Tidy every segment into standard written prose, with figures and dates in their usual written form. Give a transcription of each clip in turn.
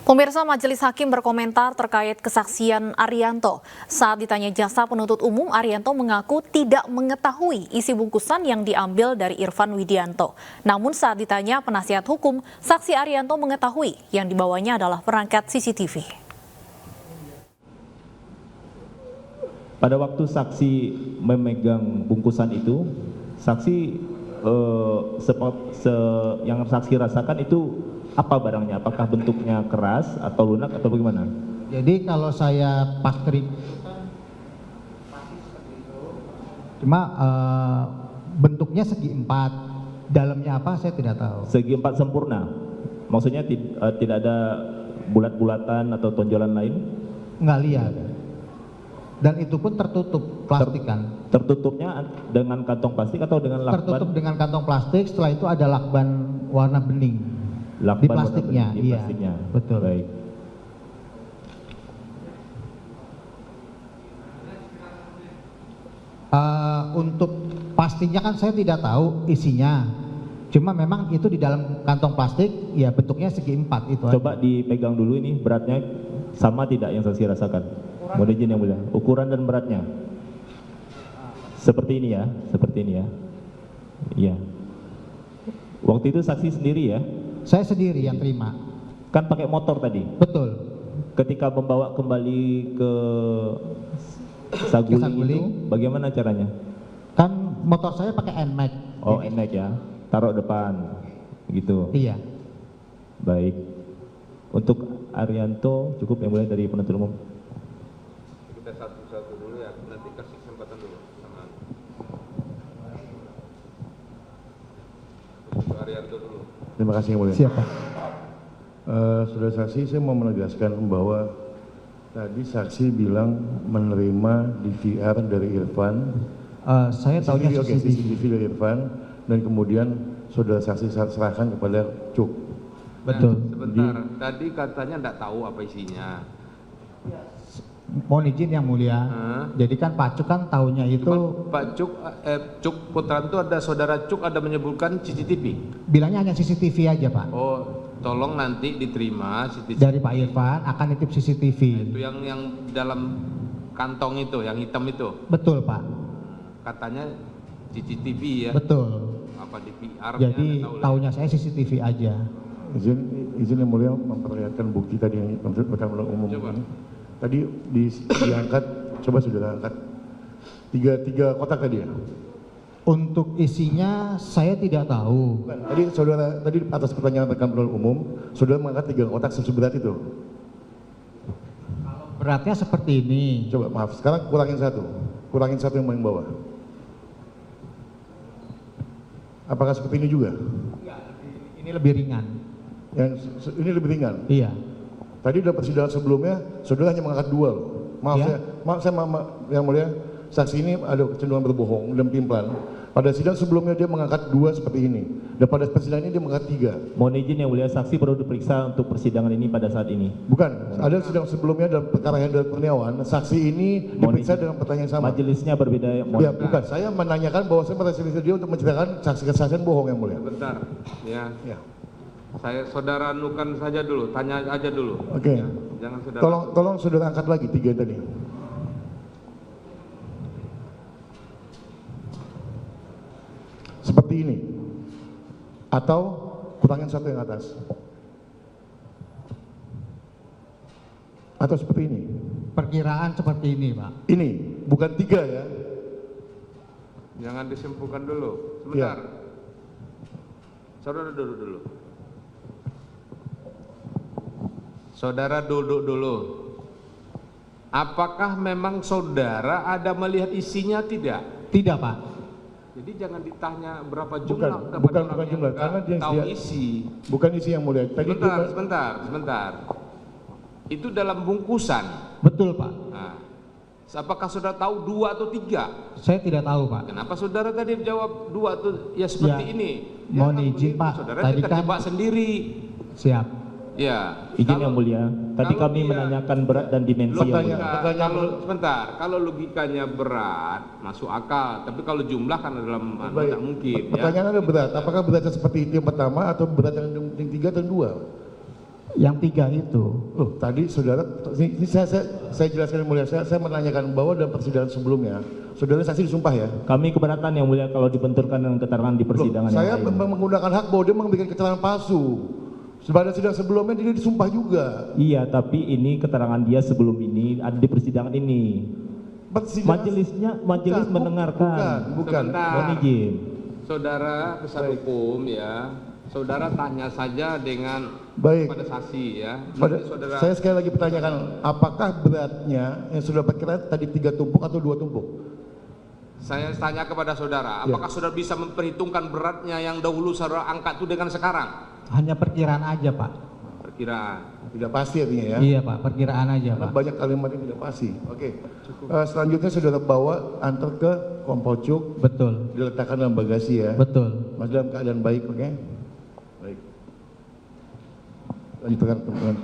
Pemirsa, Majelis Hakim berkomentar terkait kesaksian Arianto. Saat ditanya jaksa penuntut umum, Arianto mengaku tidak mengetahui isi bungkusan yang diambil dari Irfan Widianto. Namun saat ditanya penasihat hukum, saksi Arianto mengetahui yang dibawanya adalah perangkat CCTV. Pada waktu saksi memegang bungkusan itu, saksi yang saksi rasakan itu apa barangnya? Apakah bentuknya keras atau lunak atau bagaimana? Jadi kalau saya pas cuma bentuknya segi empat, dalamnya apa saya tidak tahu. Segi empat sempurna, maksudnya tidak ada bulat-bulatan atau tonjolan lain? Nggak lihat. Dan itu pun tertutup plastik kan? Tertutupnya dengan kantong plastik atau dengan lakban? Tertutup dengan kantong plastik, setelah itu ada lakban warna bening. Lakban Di plastiknya, di iya. plastiknya. Betul. Baik. Untuk pastinya kan saya tidak tahu isinya. Cuma memang itu di dalam kantong plastik, ya bentuknya segi empat itu. Coba dipegang dulu ini, beratnya sama tidak yang saksi rasakan? Mohon izin yang mulia. Ukuran dan beratnya. Seperti ini ya, seperti ini ya. Iya. Waktu itu saksi sendiri ya? Saya sendiri yang terima. Kan pakai motor tadi? Betul. Ketika membawa kembali ke Saguling itu, bagaimana caranya? Kan motor saya pakai NMAX. Oh, NMAX ya, taruh depan, gitu. Iya. Baik. Untuk Arianto cukup yang mulai dari penuntut umum. Kita satu-satu dulu ya, nanti kasih kesempatan dulu sama untuk Arianto dulu. Terima kasih yang mulia. Siapa? Saudara saksi, saya mau menegaskan bahwa tadi saksi bilang menerima DVR dari Irfan. Saya tahunya CCTV dari Irfan, dan kemudian saudara saksi serahkan kepada Cuk. Betul. Sebentar, tadi katanya enggak tahu apa isinya. Mohon izin yang mulia. Jadi kan Pak Cuk kan tahunya itu. Cuman Pak Cuk, Cuk Putranto ada saudara Cuk ada menyebutkan CCTV. Bilangnya hanya CCTV aja Pak. Oh, tolong nanti diterima CCTV. Dari Pak Irfan akan nitip CCTV. Itu yang dalam kantong itu, yang hitam itu. Betul Pak. Katanya CCTV ya. Betul. Apa DVR? Jadi tahunya saya CCTV aja. Izin yang mulia memperlihatkan bukti tadi yang rekan umum Coba. ini. Tadi diangkat, coba saudara angkat. Tiga kotak tadi ya? Untuk isinya saya tidak tahu. Bukan. Tadi atas pertanyaan rekan penuntut umum, saudara mengangkat 3 kotak seberat itu. Beratnya seperti ini. Coba maaf, sekarang kurangin satu yang paling bawah. Apakah seperti ini juga? Ini lebih ringan. Yang ini lebih ringan. Iya. Tadi dalam persidangan sebelumnya, saudara hanya mengangkat 2 loh. Maaf Ya. saya yang mulia, saksi ini ada kecenderungan berbohong dan pimplan. Pada sidang sebelumnya dia mengangkat 2 seperti ini, dan pada persidangan ini dia mengangkat 3. Mohon izin yang mulia, saksi perlu diperiksa untuk persidangan ini pada saat ini. Bukan, ada sidang sebelumnya dalam perkara Hendra Kurniawan, saksi ini diperiksa dengan pertanyaan yang sama. Majelisnya berbeda. Ya, bukan, saya menanyakan bahwa saya meresponsif dia untuk menceritakan saksi kesaksian bohong yang mulia. Bentar, ya. Ya. Saya saudara anukan saja dulu, tanya aja dulu. Oke. Ya, jangan saudara. Tolong saudara angkat lagi 3 tadi. Seperti ini. Atau kurangin 1 yang atas. Atau seperti ini. Perkiraan seperti ini Pak. Ini, bukan 3 ya. Jangan disimpulkan dulu. Sebentar. Ya. Saudara duduk dulu. Saudara duduk dulu. Apakah memang saudara ada melihat isinya tidak? Tidak Pak. Jadi jangan ditanya berapa jumlah kepada Bukan orang yang jumlah, enggak karena dia tahu isi. Bukan isi yang mulia. Tadi Sebentar. Itu dalam bungkusan. Betul Pak. Nah, apakah saudara tahu 2 atau 3? Saya tidak tahu Pak. Kenapa saudara tadi jawab 2 atau ya seperti Ya, ini? mohon kalau izin, begitu, Pak. Saudara Tadi terjebak sendiri. Siap. Ya. Izin yang mulia, tadi kalau kami dia- menanyakan berat dan dimensi yang mulia. Kalau sebentar, kalau logikanya berat masuk akal, tapi kalau jumlah kan dalam Baik. tidak mungkin. Pertanyaan ada berat. Apakah beratnya seperti itu yang pertama atau berat yang 3 atau 2? Yang 3 itu. Loh, tadi saudara, ini saya jelaskan yang mulia, saya menanyakan bahwa dalam persidangan sebelumnya, saudara saksi disumpah ya? Kami keberatan yang mulia kalau dibenturkan dengan keterangan di persidangan Loh, saya yang lain. menggunakan hak bahwa dia membuat keterangan palsu. Pada sidang sebelumnya dia disumpah juga. Iya, tapi ini keterangan dia sebelum ini ada di persidangan ini. Majelis mendengarkan. Bukan. Sebentar. Mohon izin. Saudara pesan hukum ya, saudara tanya saja dengan Baik. pada saksi ya. Pada, Nanti saudara saya sekali lagi pertanyakan, apakah beratnya yang sudah perkirakan tadi 3 tumpuk atau 2 tumpuk? Saya tanya kepada saudara, apakah saudara bisa memperhitungkan beratnya yang dahulu saudara angkat itu dengan sekarang? Hanya perkiraan aja, Pak. Perkiraan. Tidak pasti artinya ya? Iya, Pak, perkiraan aja, Karena Pak. banyak kalimat yang tidak pasti. Oke. Selanjutnya saudara bawa antar ke Kompolcuk, Betul. diletakkan dalam bagasi ya? Betul. Masih dalam keadaan baik, oke? Baik. Lanjutkan teman-teman.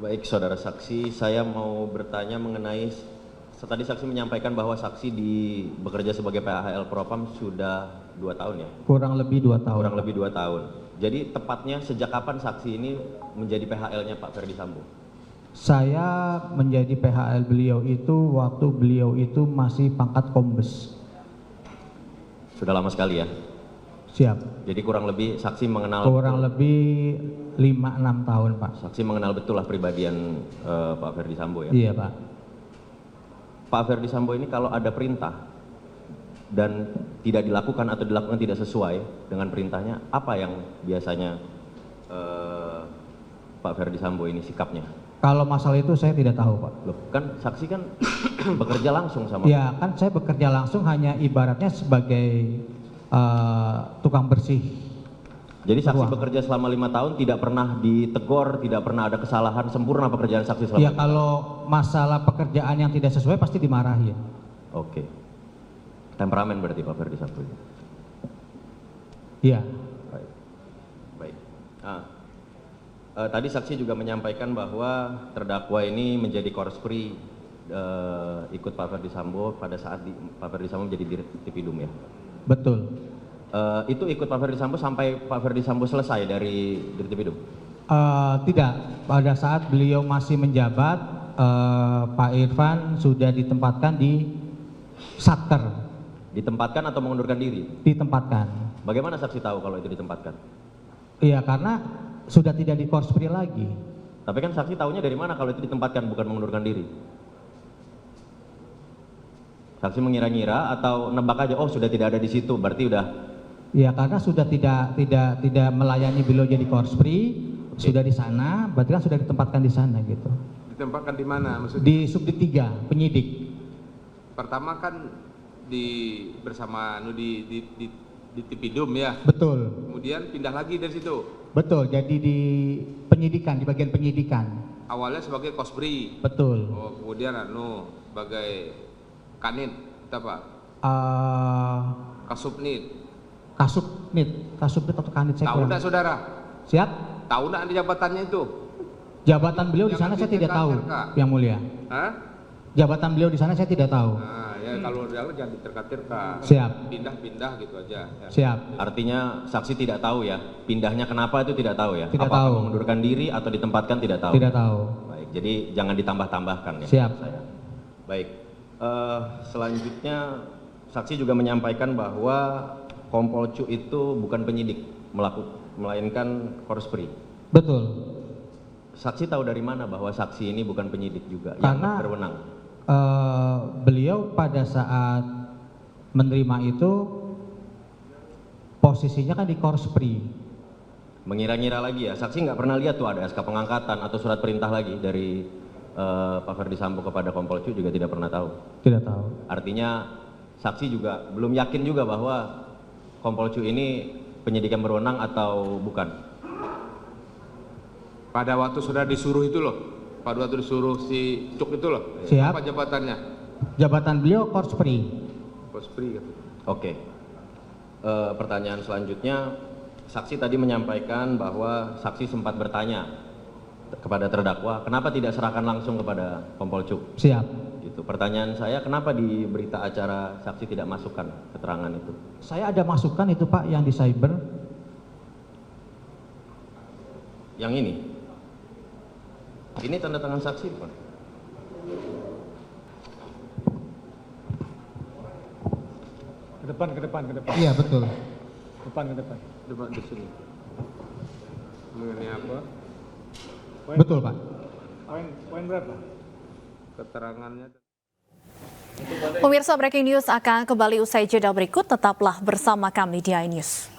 Baik, saudara saksi, saya mau bertanya mengenai tadi saksi menyampaikan bahwa saksi bekerja sebagai PHL Propam sudah 2 tahun ya? Kurang lebih 2 tahun. Kurang lebih 2 tahun. Jadi tepatnya sejak kapan saksi ini menjadi PHL-nya Pak Ferdi Sambo? Saya menjadi PHL beliau itu waktu beliau itu masih pangkat kombes. Sudah lama sekali ya? Siap. Jadi kurang lebih saksi mengenal Kurang lebih 5-6 tahun, Pak. saksi mengenal betul lah pribadian Pak Ferdi Sambo ya? Iya, Pak. Pak Ferdi Sambo ini kalau ada perintah dan tidak dilakukan atau dilakukan tidak sesuai dengan perintahnya, apa yang biasanya Pak Ferdi Sambo ini sikapnya? Kalau masalah itu saya tidak tahu, Pak. Loh, kan saksi kan bekerja langsung sama Ya, kan saya bekerja langsung hanya ibaratnya sebagai tukang bersih. Jadi saksi ruang. bekerja selama 5 tahun tidak pernah ditegur, tidak pernah ada kesalahan, sempurna pekerjaan saksi selama Ya, 5 tahun? kalau masalah pekerjaan yang tidak sesuai pasti dimarahin. Oke. Temperamen berarti Pak Ferdi Sambo ini? Iya. Baik. Baik. Tadi saksi juga menyampaikan bahwa terdakwa ini menjadi korspri ikut Pak Ferdi Sambo pada saat Pak Ferdi Sambo menjadi Dirtipidum ya? Betul. Itu ikut Pak Ferdi Sambo sampai Pak Ferdi Sambo selesai dari Dirtipidum? Tidak. Pada saat beliau masih menjabat, Pak Irfan sudah ditempatkan di Satker. Ditempatkan atau mengundurkan diri? Ditempatkan. Bagaimana saksi tahu kalau itu ditempatkan? Iya, karena sudah tidak di korspri lagi. Tapi kan saksi tahunya dari mana kalau itu ditempatkan bukan mengundurkan diri? Saksi mengira-ngira atau nebak aja, oh sudah tidak ada di situ, berarti udah. Ya, karena sudah tidak melayani beliau jadi korspri, sudah di sana, berarti kan sudah ditempatkan di sana gitu. ditempatkan di mana maksudnya? Di Subdit 3, penyidik. Pertama kan bersama di Tipidum ya. Betul. Kemudian pindah lagi dari situ. Betul, jadi di penyidikan, di bagian penyidikan. Awalnya sebagai kospri. Betul. Oh, kemudian sebagai kanit apa? Kasubnit. Kasubnit atau kanit saya Tahu kurang. enggak saudara? Siap? Tahu enggak di jabatannya itu? Jabatan beliau di Jangan sana saya tidak tahu, diterka-terka. Yang Mulia. Hah? Jabatan beliau di sana saya tidak tahu. Nah, ya kalau jangan diterka-terka. Siap. Pindah-pindah gitu aja. Ya. Siap. Artinya saksi tidak tahu ya, pindahnya kenapa itu tidak tahu ya? Tidak Apakah tahu. mengundurkan diri atau ditempatkan tidak tahu? Tidak tahu. Baik, jadi jangan ditambah-tambahkan ya. Siap. Saya. Baik, selanjutnya saksi juga menyampaikan bahwa Kompol Cu itu bukan penyidik, melainkan korspri. Betul. Saksi tahu dari mana bahwa saksi ini bukan penyidik juga Karena yang berwenang? Beliau pada saat menerima itu posisinya kan di korspri. Mengira-ngira lagi ya, saksi nggak pernah lihat tuh ada SK pengangkatan atau surat perintah lagi dari Pak Ferdi Sambo kepada Kompol Cu juga tidak pernah tahu. Tidak tahu. Artinya saksi juga belum yakin juga bahwa Kompol Cu ini penyidik yang berwenang atau bukan. Pada waktu sudah disuruh itu loh. Pada waktu disuruh si Cuk itu loh. Siap. Apa jabatannya? Jabatan beliau korspri. Kospri gitu. Oke. Pertanyaan selanjutnya, saksi tadi menyampaikan bahwa saksi sempat bertanya kepada terdakwa, kenapa tidak serahkan langsung kepada Kompol Cu? Siap. Gitu. Pertanyaan saya, kenapa di berita acara saksi tidak masukkan keterangan itu? Saya ada masukan itu Pak yang di cyber. Yang ini. Ini tanda tangan saksi, Pak. Ke depan. Iya betul. Ke depan. Coba di sini. Mengenai apa? Betul Pak. Poin berapa? Keterangannya. Pemirsa, breaking news akan kembali usai jeda berikut. Tetaplah bersama kami di iNews.